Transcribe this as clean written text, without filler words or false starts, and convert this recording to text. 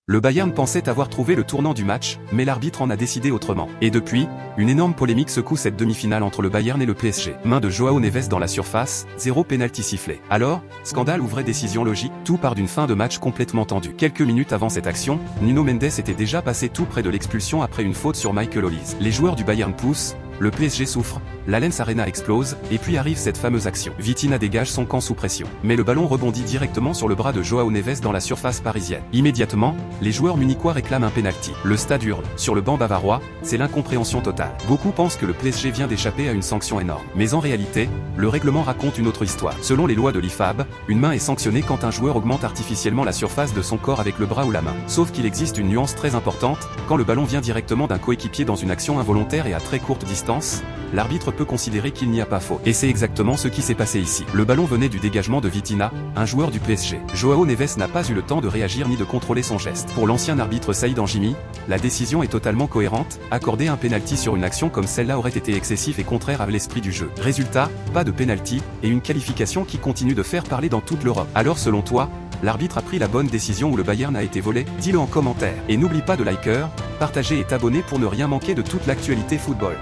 Le Bayern pensait avoir trouvé le tournant du match, mais l'arbitre en a décidé autrement. Et depuis, une énorme polémique secoue cette demi-finale entre le Bayern et le PSG. Main de Joao Neves dans la surface, 0 pénalty sifflé. Alors, scandale ou vraie décision logique, tout part d'une fin de match complètement tendue. Quelques minutes avant cette action, Nuno Mendes était déjà passé tout près de l'expulsion après une faute sur Michael Olise. Les joueurs du Bayern poussent, le PSG souffre, l'Allianz Arena explose, et puis arrive cette fameuse action. Vitinha dégage son camp sous pression. Mais le ballon rebondit directement sur le bras de Joao Neves dans la surface parisienne. Immédiatement, les joueurs munichois réclament un pénalty. Le stade hurle. Sur le banc bavarois, c'est l'incompréhension totale. Beaucoup pensent que le PSG vient d'échapper à une sanction énorme. Mais en réalité, le règlement raconte une autre histoire. Selon les lois de l'IFAB, une main est sanctionnée quand un joueur augmente artificiellement la surface de son corps avec le bras ou la main. Sauf qu'il existe une nuance très importante, quand le ballon vient directement d'un coéquipier dans une action involontaire et à très courte distance, l'arbitre peut considérer qu'il n'y a pas faute. Et c'est exactement ce qui s'est passé ici. Le ballon venait du dégagement de Vitinha, un joueur du PSG. Joao Neves n'a pas eu le temps de réagir ni de contrôler son geste. Pour l'ancien arbitre Saïd Anjimi, la décision est totalement cohérente, accorder un pénalty sur une action comme celle-là aurait été excessif et contraire à l'esprit du jeu. Résultat, pas de pénalty, et une qualification qui continue de faire parler dans toute l'Europe. Alors selon toi, l'arbitre a pris la bonne décision ou le Bayern a été volé? Dis-le en commentaire. Et n'oublie pas de liker, partager et t'abonner pour ne rien manquer de toute l'actualité football.